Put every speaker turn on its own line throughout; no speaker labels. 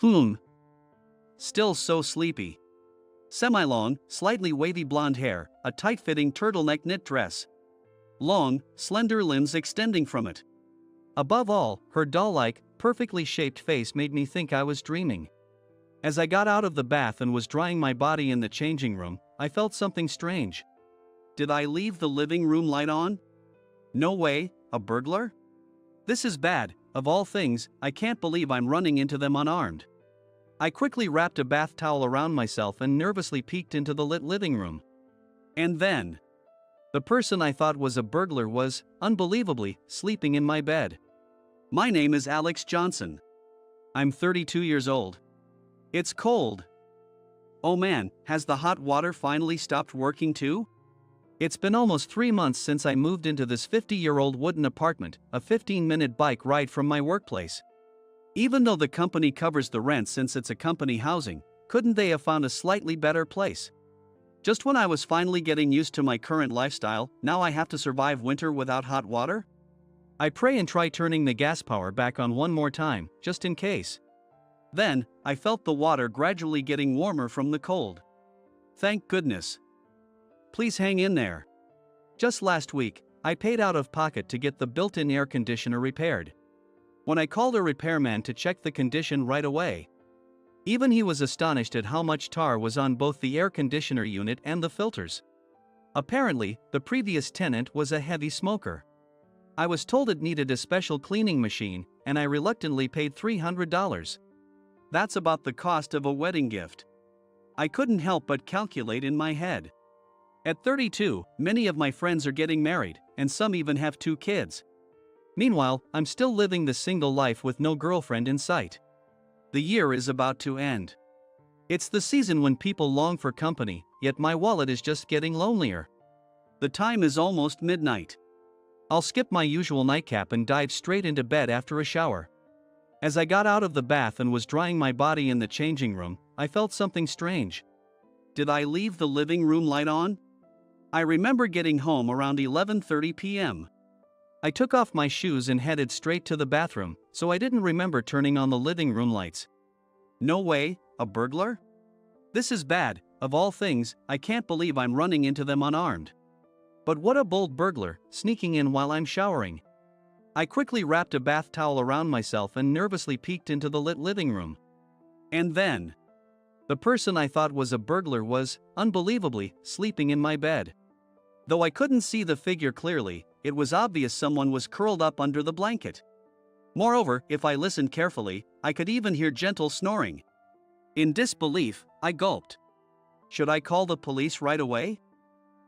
Hmm. Still so sleepy. Semi-long, slightly wavy blonde hair, a tight-fitting turtleneck knit dress. Long, slender limbs extending from it. Above all, her doll-like, perfectly shaped face made me think I was dreaming. As I got out of the bath and was drying my body in the changing room, I felt something strange. Did I leave the living room light on? No way, a burglar? This is bad. Of all things, I can't believe I'm running into them unarmed. I quickly wrapped a bath towel around myself and nervously peeked into the lit living room. And then, the person I thought was a burglar was, unbelievably, sleeping in my bed. My name is Alex Johnson. I'm 32 years old. It's cold. Oh man, has the hot water finally stopped working too? It's been almost 3 months since I moved into this 50-year-old wooden apartment, a 15-minute bike ride from my workplace. Even though the company covers the rent since it's a company housing, couldn't they have found a slightly better place? Just when I was finally getting used to my current lifestyle, now I have to survive winter without hot water? I pray and try turning the gas power back on one more time, just in case. Then, I felt the water gradually getting warmer from the cold. Thank goodness. Please hang in there. Just last week, I paid out of pocket to get the built-in air conditioner repaired. When I called a repairman to check the condition right away, even he was astonished at how much tar was on both the air conditioner unit and the filters. Apparently, the previous tenant was a heavy smoker. I was told it needed a special cleaning machine, and I reluctantly paid $300. That's about the cost of a wedding gift. I couldn't help but calculate in my head. At 32, many of my friends are getting married, and some even have 2 kids. Meanwhile, I'm still living the single life with no girlfriend in sight. The year is about to end. It's the season when people long for company, yet my wallet is just getting lonelier. The time is almost midnight. I'll skip my usual nightcap and dive straight into bed after a shower. As I got out of the bath and was drying my body in the changing room, I felt something strange. Did I leave the living room light on? I remember getting home around 11:30 p.m. I took off my shoes and headed straight to the bathroom, so I didn't remember turning on the living room lights. No way, a burglar? This is bad. Of all things, I can't believe I'm running into them unarmed. But what a bold burglar, sneaking in while I'm showering. I quickly wrapped a bath towel around myself and nervously peeked into the lit living room. And then, the person I thought was a burglar was, unbelievably, sleeping in my bed. Though I couldn't see the figure clearly, it was obvious someone was curled up under the blanket. Moreover, if I listened carefully, I could even hear gentle snoring. In disbelief, I gulped. Should I call the police right away?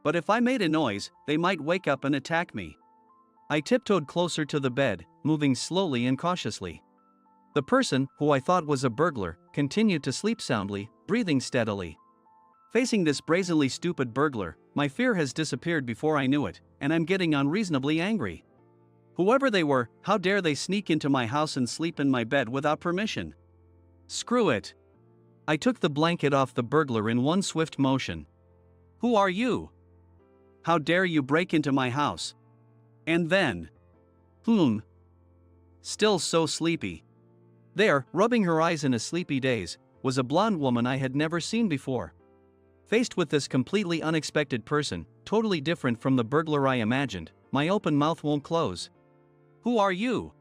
But if I made a noise, they might wake up and attack me. I tiptoed closer to the bed, moving slowly and cautiously. The person, who I thought was a burglar, continued to sleep soundly, breathing steadily. Facing this brazenly stupid burglar, my fear has disappeared before I knew it, and I'm getting unreasonably angry. Whoever they were, how dare they sneak into my house and sleep in my bed without permission? Screw it. I took the blanket off the burglar in one swift motion. Who are you? How dare you break into my house? And then, still so sleepy. There, rubbing her eyes in a sleepy daze, was a blonde woman I had never seen before. Faced with this completely unexpected person, totally different from the burglar I imagined, my open mouth won't close. Who are you?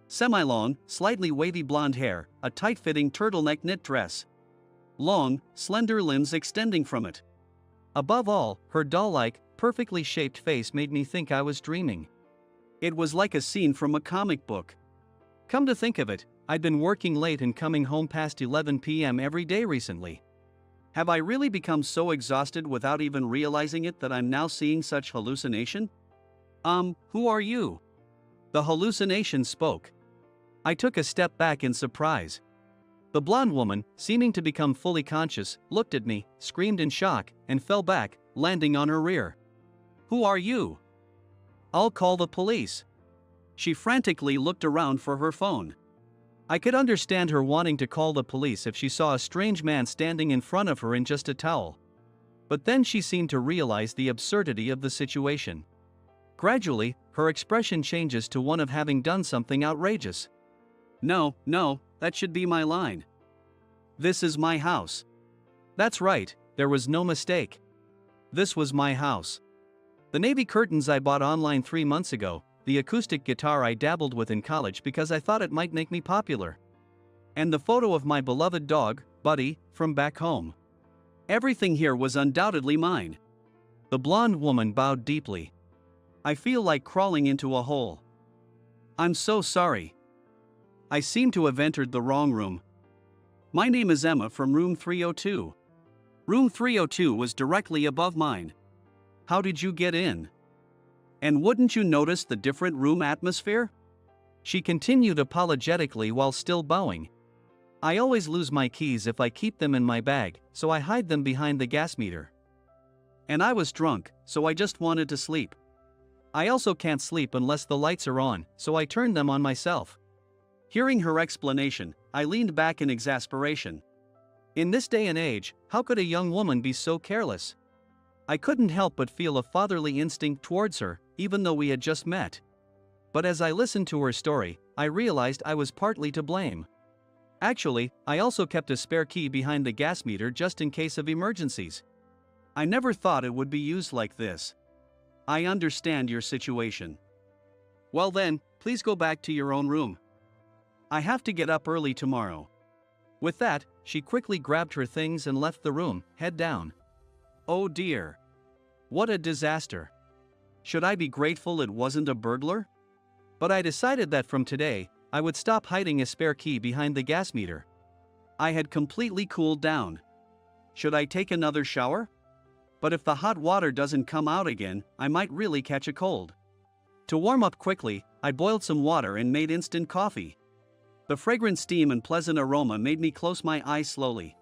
Semi-long, slightly wavy blonde hair, a tight-fitting turtleneck knit dress. Long, slender limbs extending from it. Above all, her doll-like, perfectly shaped face made me think I was dreaming. It was like a scene from a comic book. Come to think of it, I'd been working late and coming home past 11 p.m. every day recently. Have I really become so exhausted without even realizing it that I'm now seeing such hallucination? Who are you? The hallucination spoke. I took a step back in surprise. The blonde woman, seeming to become fully conscious, looked at me, screamed in shock, and fell back, landing on her rear. Who are you? I'll call the police. She frantically looked around for her phone. I could understand her wanting to call the police if she saw a strange man standing in front of her in just a towel. But then she seemed to realize the absurdity of the situation. Gradually, her expression changes to one of having done something outrageous. No, that should be my line. This is my house. That's right, there was no mistake. This was my house. The navy curtains I bought online 3 months ago, the acoustic guitar I dabbled with in college because I thought it might make me popular. And the photo of my beloved dog, Buddy, from back home. Everything here was undoubtedly mine. The blonde woman bowed deeply. I feel like crawling into a hole. I'm so sorry. I seem to have entered the wrong room. My name is Emma from room 302. Room 302 was directly above mine. How did you get in? And wouldn't you notice the different room atmosphere? She continued apologetically while still bowing. I always lose my keys if I keep them in my bag, so I hide them behind the gas meter. And I was drunk, so I just wanted to sleep. I also can't sleep unless the lights are on, so I turned them on myself. Hearing her explanation, I leaned back in exasperation. In this day and age, how could a young woman be so careless? I couldn't help but feel a fatherly instinct towards her, even though we had just met. But as I listened to her story, I realized I was partly to blame. Actually, I also kept a spare key behind the gas meter just in case of emergencies. I never thought it would be used like this. I understand your situation. Well then, please go back to your own room. I have to get up early tomorrow. With that, she quickly grabbed her things and left the room, head down. Oh dear. What a disaster. Should I be grateful it wasn't a burglar? But I decided that from today, I would stop hiding a spare key behind the gas meter. I had completely cooled down. Should I take another shower? But if the hot water doesn't come out again, I might really catch a cold. To warm up quickly, I boiled some water and made instant coffee. The fragrant steam and pleasant aroma made me close my eyes slowly.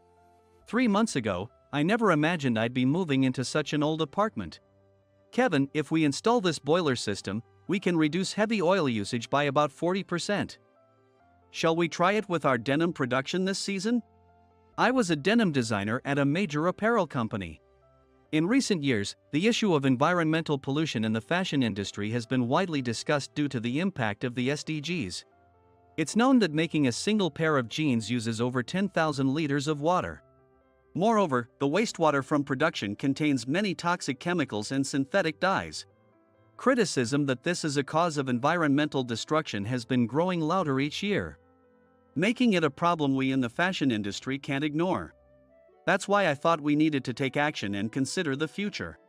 3 months ago, I never imagined I'd be moving into such an old apartment. Kevin, if we install this boiler system, we can reduce heavy oil usage by about 40%. Shall we try it with our denim production this season? I was a denim designer at a major apparel company. In recent years, the issue of environmental pollution in the fashion industry has been widely discussed due to the impact of the SDGs. It's known that making a single pair of jeans uses over 10,000 liters of water. Moreover, the wastewater from production contains many toxic chemicals and synthetic dyes. Criticism that this is a cause of environmental destruction has been growing louder each year, making it a problem we in the fashion industry can't ignore. That's why I thought we needed to take action and consider the future.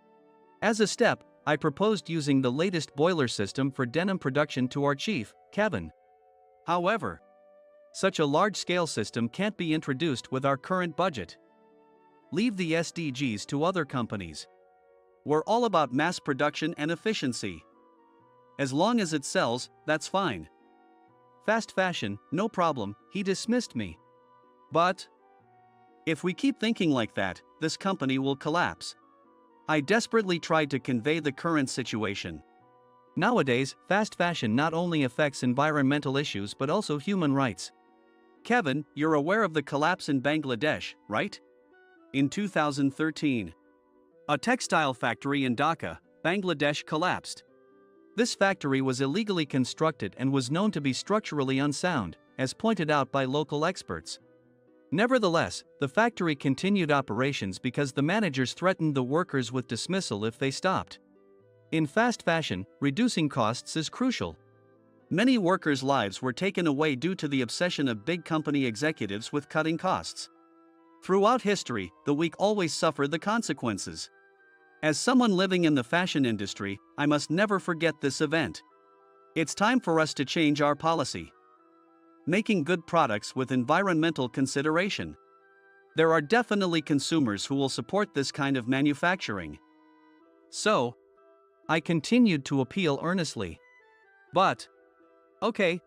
As a step, I proposed using the latest boiler system for denim production to our chief, Kevin. However, such a large-scale system can't be introduced with our current budget. Leave the SDGs to other companies. We're all about mass production and efficiency. As long as it sells, that's fine. Fast fashion, no problem, he dismissed me. But if we keep thinking like that, this company will collapse. I desperately tried to convey the current situation. Nowadays, fast fashion not only affects environmental issues but also human rights. Kevin, you're aware of the collapse in Bangladesh, right? In 2013, a textile factory in Dhaka, Bangladesh collapsed. This factory was illegally constructed and was known to be structurally unsound, as pointed out by local experts. Nevertheless, the factory continued operations because the managers threatened the workers with dismissal if they stopped. In fast fashion, reducing costs is crucial. Many workers' lives were taken away due to the obsession of big company executives with cutting costs. Throughout history, the weak always suffer the consequences. As someone living in the fashion industry, I must never forget this event. It's time for us to change our policy. Making good products with environmental consideration. There are definitely consumers who will support this kind of manufacturing. So, I continued to appeal earnestly. But, okay.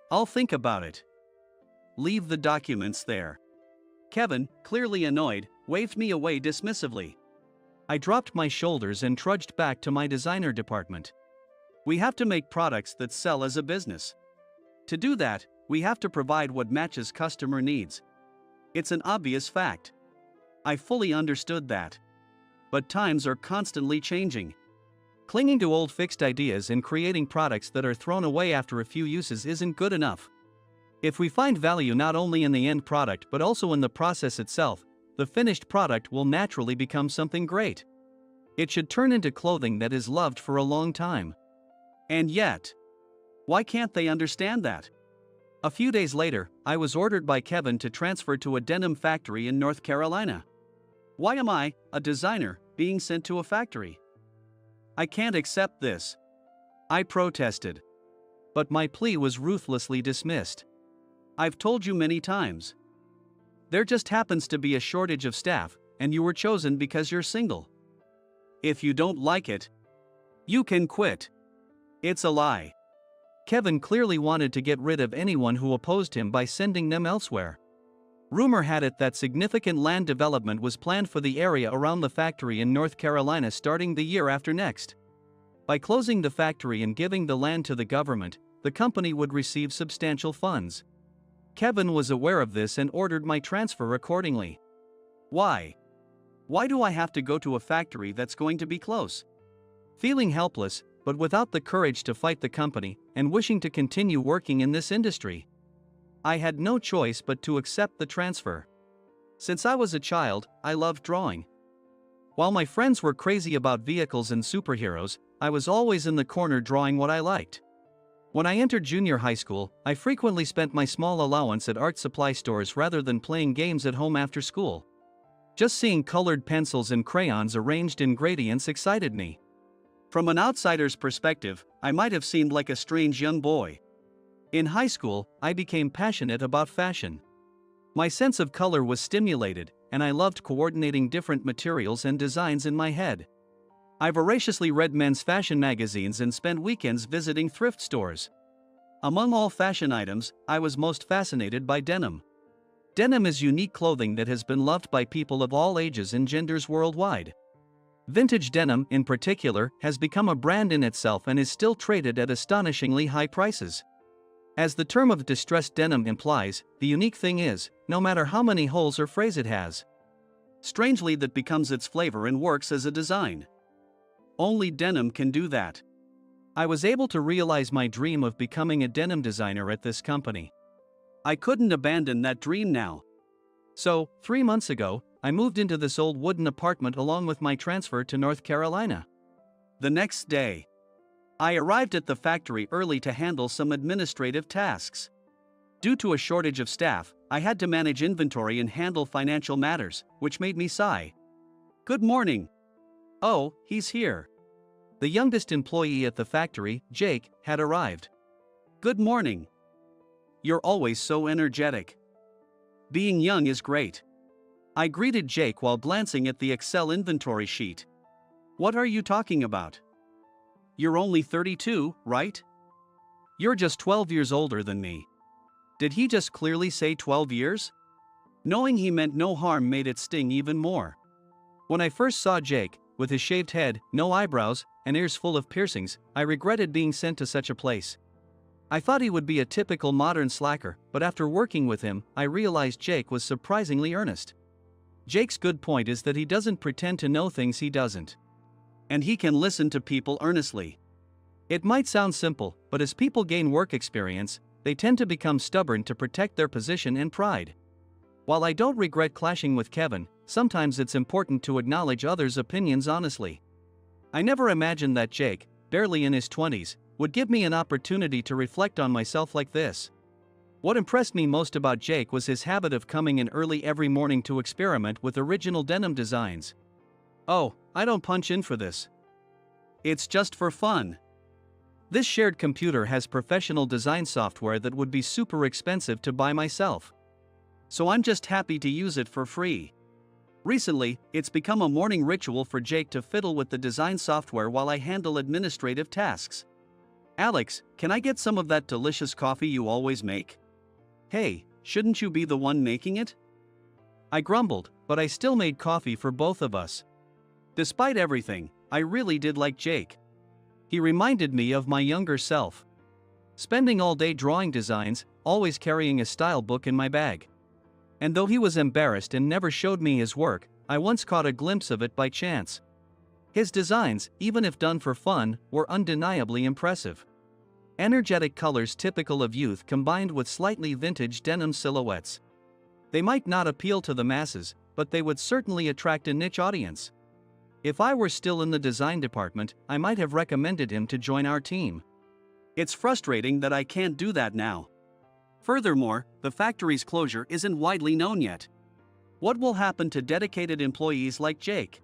I'll think about it. Leave the documents there. Kevin, clearly annoyed, waved me away dismissively. I dropped my shoulders and trudged back to my designer department. We have to make products that sell as a business. To do that, we have to provide what matches customer needs. It's an obvious fact. I fully understood that. But times are constantly changing. Clinging to old fixed ideas and creating products that are thrown away after a few uses isn't good enough. If we find value not only in the end product but also in the process itself, the finished product will naturally become something great. It should turn into clothing that is loved for a long time. And yet, why can't they understand that? A few days later, I was ordered by Kevin to transfer to a denim factory in North Carolina. Why am I, a designer, being sent to a factory? I can't accept this. I protested. But my plea was ruthlessly dismissed. I've told you many times. There just happens to be a shortage of staff, and you were chosen because you're single. If you don't like it, you can quit. It's a lie. Kevin clearly wanted to get rid of anyone who opposed him by sending them elsewhere. Rumor had it that significant land development was planned for the area around the factory in North Carolina starting the year after next. By closing the factory and giving the land to the government, the company would receive substantial funds. Kevin was aware of this and ordered my transfer accordingly. Why? Why do I have to go to a factory that's going to be close? Feeling helpless, but without the courage to fight the company, and wishing to continue working in this industry, I had no choice but to accept the transfer. Since I was a child, I loved drawing. While my friends were crazy about vehicles and superheroes, I was always in the corner drawing what I liked. When I entered junior high school, I frequently spent my small allowance at art supply stores rather than playing games at home after school. Just seeing colored pencils and crayons arranged in gradients excited me. From an outsider's perspective, I might have seemed like a strange young boy. In high school, I became passionate about fashion. My sense of color was stimulated, and I loved coordinating different materials and designs in my head. I voraciously read men's fashion magazines and spent weekends visiting thrift stores. Among all fashion items, I was most fascinated by denim. Denim is unique clothing that has been loved by people of all ages and genders worldwide. Vintage denim, in particular, has become a brand in itself and is still traded at astonishingly high prices. As the term of distressed denim implies, the unique thing is, no matter how many holes or frays it has, strangely that becomes its flavor and works as a design. Only denim can do that. I was able to realize my dream of becoming a denim designer at this company. I couldn't abandon that dream now. So, 3 months ago, I moved into this old wooden apartment along with my transfer to North Carolina. The next day, I arrived at the factory early to handle some administrative tasks. Due to a shortage of staff, I had to manage inventory and handle financial matters, which made me sigh. Good morning. Oh, he's here. The youngest employee at the factory, Jake, had arrived. Good morning. You're always so energetic. Being young is great. I greeted Jake while glancing at the Excel inventory sheet. What are you talking about? You're only 32, right? You're just 12 years older than me. Did he just clearly say 12 years? Knowing he meant no harm made it sting even more. When I first saw Jake, with his shaved head, no eyebrows, and ears full of piercings, I regretted being sent to such a place. I thought he would be a typical modern slacker, but after working with him, I realized Jake was surprisingly earnest. Jake's good point is that he doesn't pretend to know things he doesn't. And he can listen to people earnestly. It might sound simple, but as people gain work experience, they tend to become stubborn to protect their position and pride. While I don't regret clashing with Kevin, sometimes it's important to acknowledge others' opinions honestly. I never imagined that Jake, barely in his 20s, would give me an opportunity to reflect on myself like this. What impressed me most about Jake was his habit of coming in early every morning to experiment with original denim designs. Oh, I don't punch in for this. It's just for fun. This shared computer has professional design software that would be super expensive to buy myself. So I'm just happy to use it for free. Recently, it's become a morning ritual for Jake to fiddle with the design software while I handle administrative tasks. Alex, can I get some of that delicious coffee you always make? Hey, shouldn't you be the one making it? I grumbled, but I still made coffee for both of us. Despite everything, I really did like Jake. He reminded me of my younger self. Spending all day drawing designs, always carrying a style book in my bag. And though he was embarrassed and never showed me his work, I once caught a glimpse of it by chance. His designs, even if done for fun, were undeniably impressive. Energetic colors typical of youth combined with slightly vintage denim silhouettes. They might not appeal to the masses, but they would certainly attract a niche audience. If I were still in the design department, I might have recommended him to join our team. It's frustrating that I can't do that now. Furthermore, the factory's closure isn't widely known yet. What will happen to dedicated employees like Jake?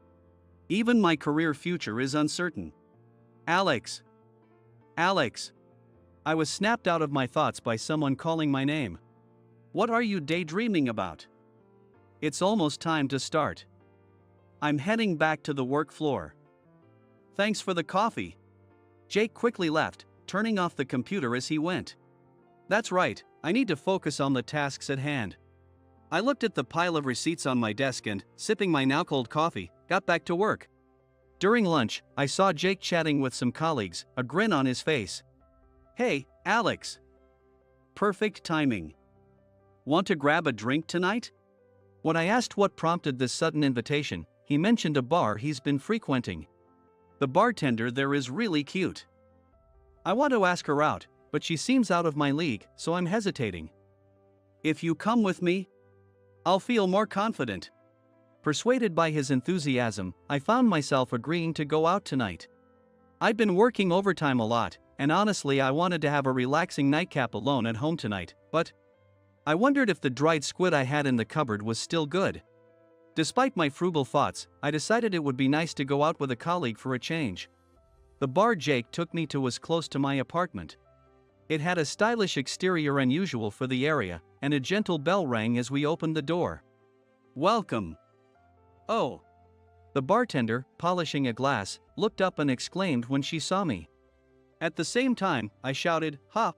Even my career future is uncertain. Alex. Alex. I was snapped out of my thoughts by someone calling my name. What are you daydreaming about? It's almost time to start. I'm heading back to the work floor. Thanks for the coffee. Jake quickly left, turning off the computer as he went. That's right, I need to focus on the tasks at hand. I looked at the pile of receipts on my desk and, sipping my now cold coffee, got back to work. During lunch, I saw Jake chatting with some colleagues, a grin on his face. Hey, Alex. Perfect timing. Want to grab a drink tonight? When I asked what prompted this sudden invitation, he mentioned a bar he's been frequenting. The bartender there is really cute. I want to ask her out, but she seems out of my league, so I'm hesitating. If you come with me, I'll feel more confident. Persuaded by his enthusiasm, I found myself agreeing to go out tonight. I'd been working overtime a lot, and honestly I wanted to have a relaxing nightcap alone at home tonight, but I wondered if the dried squid I had in the cupboard was still good. Despite my frugal thoughts, I decided it would be nice to go out with a colleague for a change. The bar Jake took me to was close to my apartment. It had a stylish exterior unusual for the area, and a gentle bell rang as we opened the door. Welcome. Oh. The bartender, polishing a glass, looked up and exclaimed when she saw me. At the same time, I shouted, "Ha!"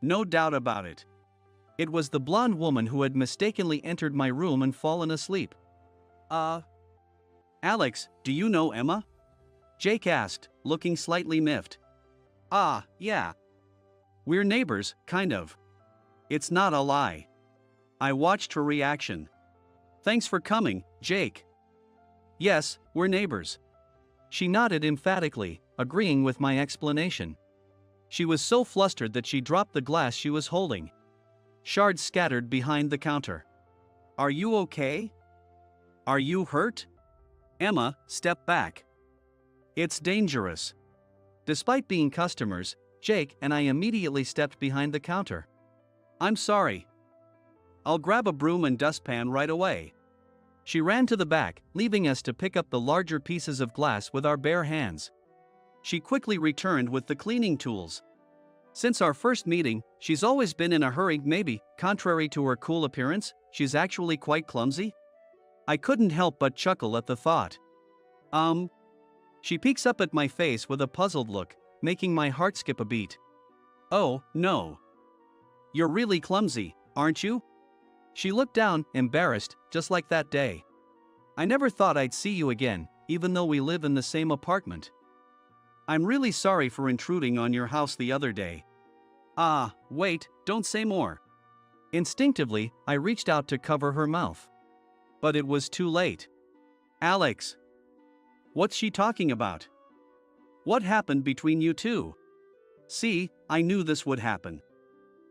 No doubt about it. It was the blonde woman who had mistakenly entered my room and fallen asleep. Alex, do you know Emma? Jake asked, looking slightly miffed. Yeah. We're neighbors, kind of. It's not a lie. I watched her reaction. Thanks for coming, Jake. Yes, we're neighbors. She nodded emphatically, agreeing with my explanation. She was so flustered that she dropped the glass she was holding. Shards scattered behind the counter. Are you okay? Are you hurt? Emma, step back. It's dangerous. Despite being customers, Jake and I immediately stepped behind the counter. I'm sorry. I'll grab a broom and dustpan right away. She ran to the back, leaving us to pick up the larger pieces of glass with our bare hands. She quickly returned with the cleaning tools. Since our first meeting, she's always been in a hurry. Maybe, contrary to her cool appearance, she's actually quite clumsy? I couldn't help but chuckle at the thought. She peeks up at my face with a puzzled look, making my heart skip a beat. Oh, no. You're really clumsy, aren't you? She looked down, embarrassed, just like that day. I never thought I'd see you again, even though we live in the same apartment. I'm really sorry for intruding on your house the other day. Wait, don't say more. Instinctively, I reached out to cover her mouth. But it was too late. Alex. What's she talking about? What happened between you two? See, I knew this would happen.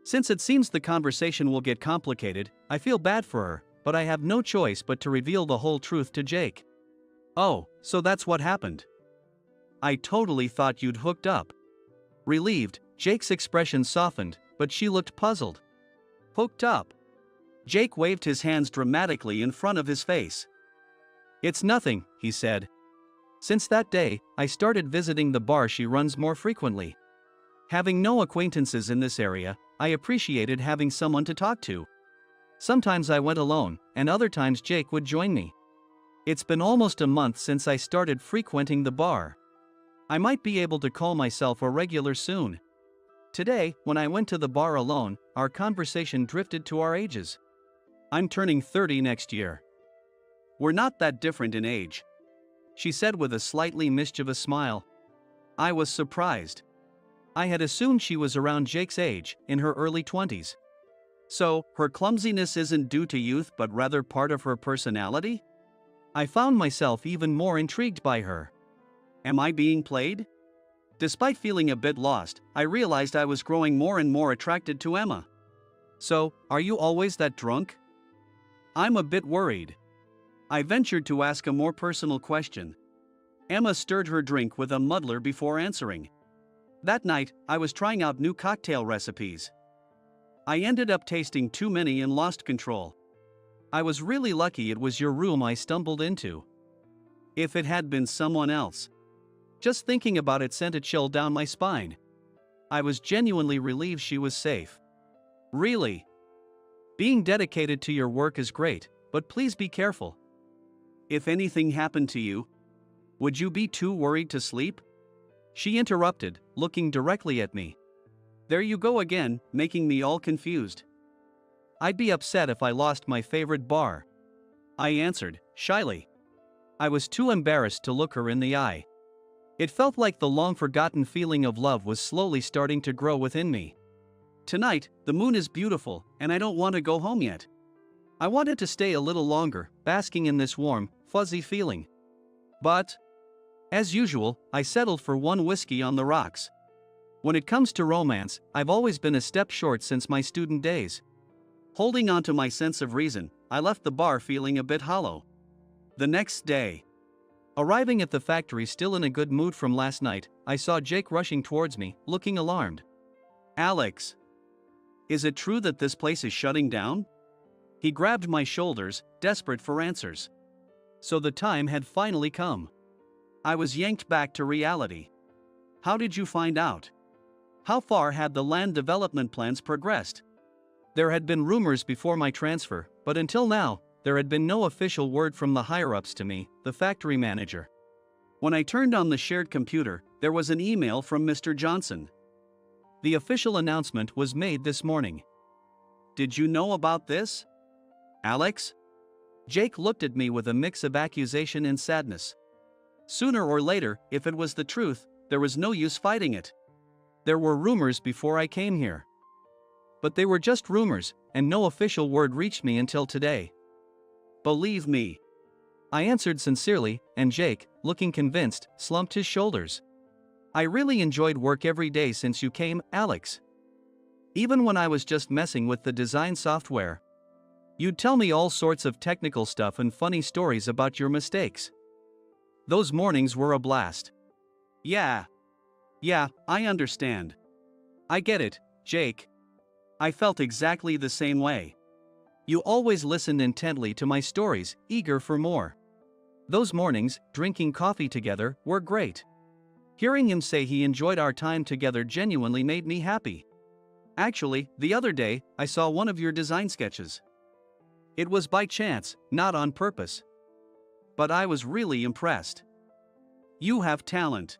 Since it seems the conversation will get complicated, I feel bad for her, but I have no choice but to reveal the whole truth to Jake. Oh, so that's what happened. I totally thought you'd hooked up. Relieved, Jake's expression softened, but she looked puzzled. Hooked up? Jake waved his hands dramatically in front of his face. It's nothing, he said. Since that day, I started visiting the bar she runs more frequently. Having no acquaintances in this area, I appreciated having someone to talk to. Sometimes I went alone, and other times Jake would join me. It's been almost a month since I started frequenting the bar. I might be able to call myself a regular soon. Today, when I went to the bar alone, our conversation drifted to our ages. I'm turning 30 next year. We're not that different in age, she said with a slightly mischievous smile. I was surprised. I had assumed she was around Jake's age, in her early 20s. So, her clumsiness isn't due to youth but rather part of her personality? I found myself even more intrigued by her. Am I being played? Despite feeling a bit lost, I realized I was growing more and more attracted to Emma. So, are you always that drunk? I'm a bit worried. I ventured to ask a more personal question. Emma stirred her drink with a muddler before answering. That night, I was trying out new cocktail recipes. I ended up tasting too many and lost control. I was really lucky it was your room I stumbled into. If it had been someone else. Just thinking about it sent a chill down my spine. I was genuinely relieved she was safe. Really? Being dedicated to your work is great, but please be careful. If anything happened to you, would you be too worried to sleep? She interrupted, looking directly at me. There you go again, making me all confused. I'd be upset if I lost my favorite bar. I answered, shyly. I was too embarrassed to look her in the eye. It felt like the long-forgotten feeling of love was slowly starting to grow within me. Tonight, the moon is beautiful, and I don't want to go home yet. I wanted to stay a little longer, basking in this warm, fuzzy feeling. But, as usual, I settled for one whiskey on the rocks. When it comes to romance, I've always been a step short since my student days. Holding on to my sense of reason, I left the bar feeling a bit hollow. The next day, arriving at the factory still in a good mood from last night, I saw Jake rushing towards me, looking alarmed. Alex, is it true that this place is shutting down? He grabbed my shoulders, desperate for answers. So the time had finally come. I was yanked back to reality. How did you find out? How far had the land development plans progressed? There had been rumors before my transfer, but until now, there had been no official word from the higher-ups to me, the factory manager. When I turned on the shared computer, there was an email from Mr. Johnson. The official announcement was made this morning. Did you know about this? Alex? Jake looked at me with a mix of accusation and sadness. Sooner or later, if it was the truth, there was no use fighting it. There were rumors before I came here. But they were just rumors, and no official word reached me until today. Believe me. I answered sincerely, and Jake, looking convinced, slumped his shoulders. I really enjoyed work every day since you came, Alex. Even when I was just messing with the design software. You'd tell me all sorts of technical stuff and funny stories about your mistakes. Those mornings were a blast. Yeah, I understand. I get it, Jake. I felt exactly the same way. You always listened intently to my stories, eager for more. Those mornings, drinking coffee together, were great. Hearing him say he enjoyed our time together genuinely made me happy. Actually, the other day, I saw one of your design sketches. It was by chance, not on purpose. But I was really impressed. You have talent.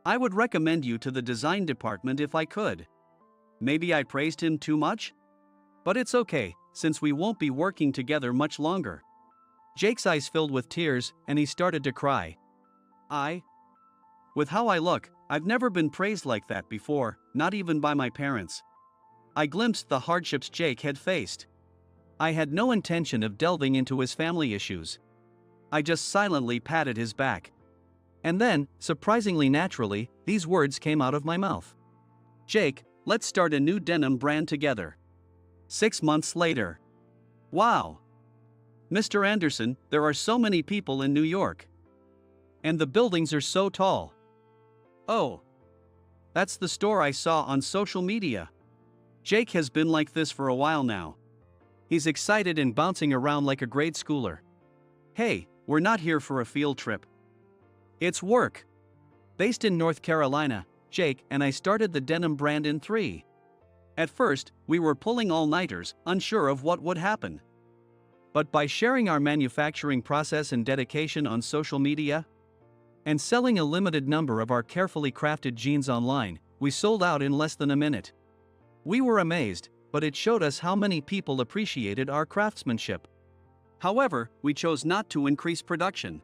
I would recommend you to the design department if I could. Maybe I praised him too much? But it's okay, since we won't be working together much longer. Jake's eyes filled with tears, and he started to cry. With how I look, I've never been praised like that before, not even by my parents. I glimpsed the hardships Jake had faced. I had no intention of delving into his family issues. I just silently patted his back. And then, surprisingly naturally, these words came out of my mouth. Jake, let's start a new denim brand together. 6 months later. Wow! Mr. Anderson, there are so many people in New York. And the buildings are so tall. Oh. That's the store I saw on social media. Jake has been like this for a while now. He's excited and bouncing around like a grade schooler. Hey, we're not here for a field trip. It's work. Based in North Carolina, Jake and I started the denim brand in 3. At first, we were pulling all-nighters, unsure of what would happen. But by sharing our manufacturing process and dedication on social media, and selling a limited number of our carefully crafted jeans online, we sold out in less than a minute. We were amazed, but it showed us how many people appreciated our craftsmanship. However, we chose not to increase production.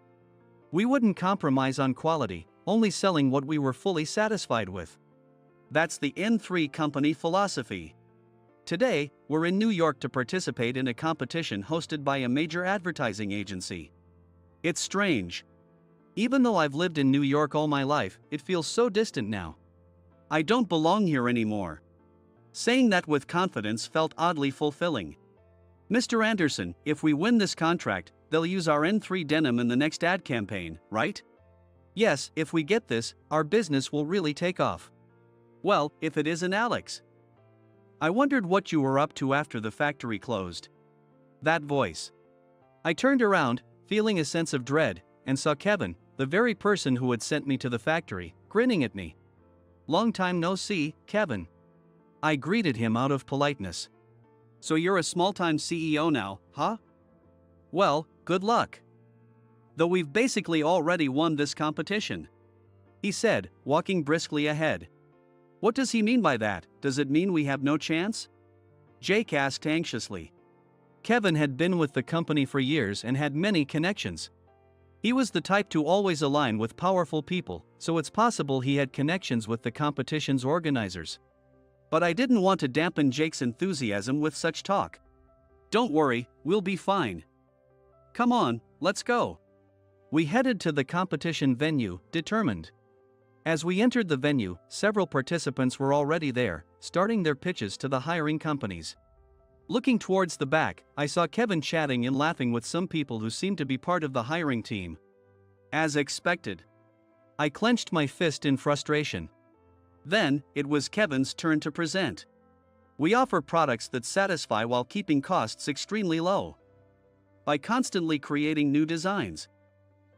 We wouldn't compromise on quality, only selling what we were fully satisfied with. That's the N3 company philosophy. Today, we're in New York to participate in a competition hosted by a major advertising agency. It's strange. Even though I've lived in New York all my life, it feels so distant now. I don't belong here anymore. Saying that with confidence felt oddly fulfilling. Mr. Anderson, if we win this contract, they'll use our N3 denim in the next ad campaign, right? Yes, if we get this, our business will really take off. Well, if it isn't Alex. I wondered what you were up to after the factory closed. That voice. I turned around, feeling a sense of dread, and saw Kevin, the very person who had sent me to the factory, grinning at me. Long time no see, Kevin. I greeted him out of politeness. So you're a small-time CEO now, huh? Well, good luck. Though we've basically already won this competition, he said, walking briskly ahead. What does he mean by that? Does it mean we have no chance? Jake asked anxiously. Kevin had been with the company for years and had many connections. He was the type to always align with powerful people, so it's possible he had connections with the competition's organizers. But I didn't want to dampen Jake's enthusiasm with such talk. Don't worry, we'll be fine. Come on, let's go. We headed to the competition venue, determined. As we entered the venue, several participants were already there, starting their pitches to the hiring companies. Looking towards the back, I saw Kevin chatting and laughing with some people who seemed to be part of the hiring team. As expected. I clenched my fist in frustration. Then, it was Kevin's turn to present. We offer products that satisfy while keeping costs extremely low. By constantly creating new designs,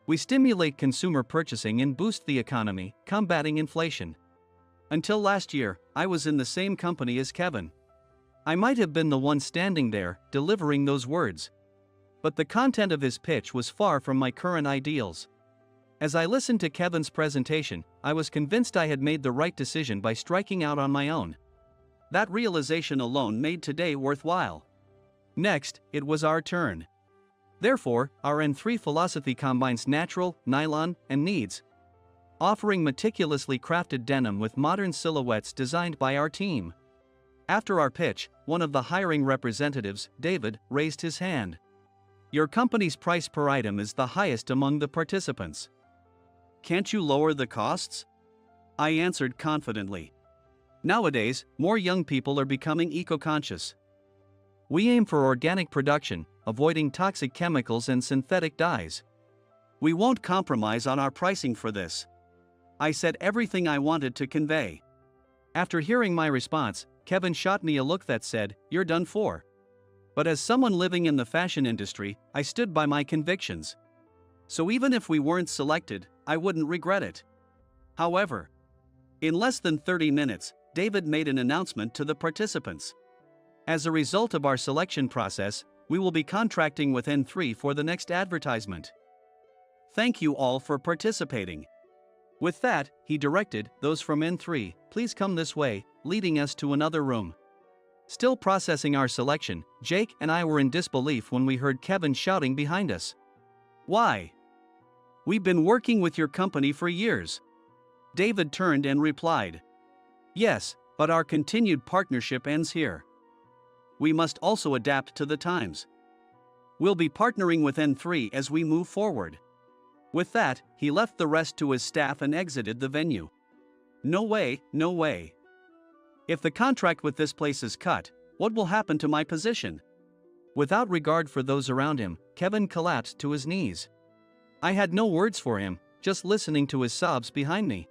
we stimulate consumer purchasing and boost the economy, combating inflation. Until last year, I was in the same company as Kevin. I might have been the one standing there, delivering those words. But the content of his pitch was far from my current ideals. As I listened to Kevin's presentation, I was convinced I had made the right decision by striking out on my own. That realization alone made today worthwhile. Next, it was our turn. Therefore, our N3 philosophy combines natural, nylon, and needs, offering meticulously crafted denim with modern silhouettes designed by our team. After our pitch, one of the hiring representatives, David, raised his hand. Your company's price per item is the highest among the participants. Can't you lower the costs? I answered confidently. Nowadays, more young people are becoming eco-conscious. We aim for organic production, avoiding toxic chemicals and synthetic dyes. We won't compromise on our pricing for this. I said everything I wanted to convey. After hearing my response, Kevin shot me a look that said, "You're done for." But as someone living in the fashion industry, I stood by my convictions. So even if we weren't selected, I wouldn't regret it. However, in less than 30 minutes, David made an announcement to the participants. As a result of our selection process, we will be contracting with N3 for the next advertisement. Thank you all for participating. With that, he directed, those from N3, please come this way, leading us to another room. Still processing our selection, Jake and I were in disbelief when we heard Kevin shouting behind us. Why? We've been working with your company for years. David turned and replied. Yes, but our continued partnership ends here. We must also adapt to the times. We'll be partnering with N3 as we move forward. With that, he left the rest to his staff and exited the venue. No way, no way. If the contract with this place is cut, what will happen to my position? Without regard for those around him, Kevin collapsed to his knees. I had no words for him, just listening to his sobs behind me.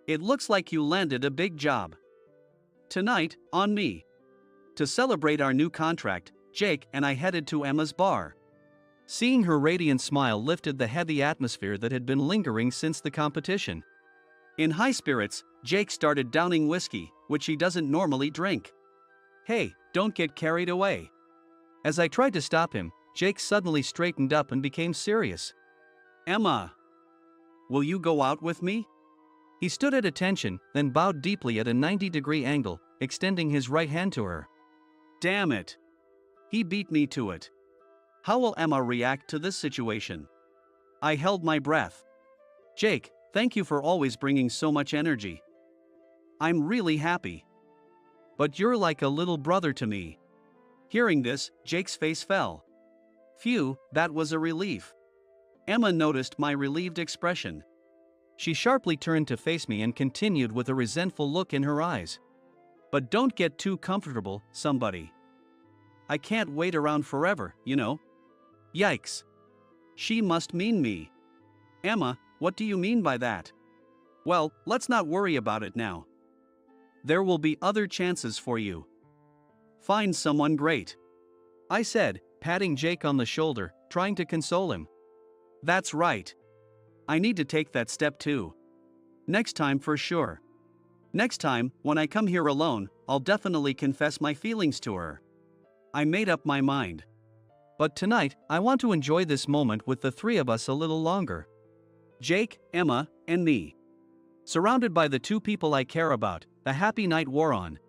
It looks like you landed a big job. Tonight, on me. To celebrate our new contract, Jake and I headed to Emma's bar. Seeing her radiant smile lifted the heavy atmosphere that had been lingering since the competition. In high spirits, Jake started downing whiskey, which he doesn't normally drink. Hey, don't get carried away. As I tried to stop him, Jake suddenly straightened up and became serious. Emma, will you go out with me? He stood at attention, then bowed deeply at a 90-degree angle, extending his right hand to her. Damn it. He beat me to it. How will Emma react to this situation? I held my breath. Jake, thank you for always bringing so much energy. I'm really happy. But you're like a little brother to me. Hearing this, Jake's face fell. Phew, that was a relief. Emma noticed my relieved expression.
She sharply turned to face me and continued with a resentful look in her eyes.
But don't get too comfortable, somebody. I can't wait around forever, you know. Yikes. She must mean me. Emma, what do you mean by that? Well, let's not worry about it now. There will be other chances for you. Find someone great,
I said, patting Jake on the shoulder, trying to console him.
That's right. I need to take that step too. Next time for sure. Next time, when I come here alone, I'll definitely confess my feelings to her. I made up my mind.
But tonight, I want to enjoy this moment with the three of us a little longer.
Jake, Emma, and me.
Surrounded by the two people I care about, the happy night wore on,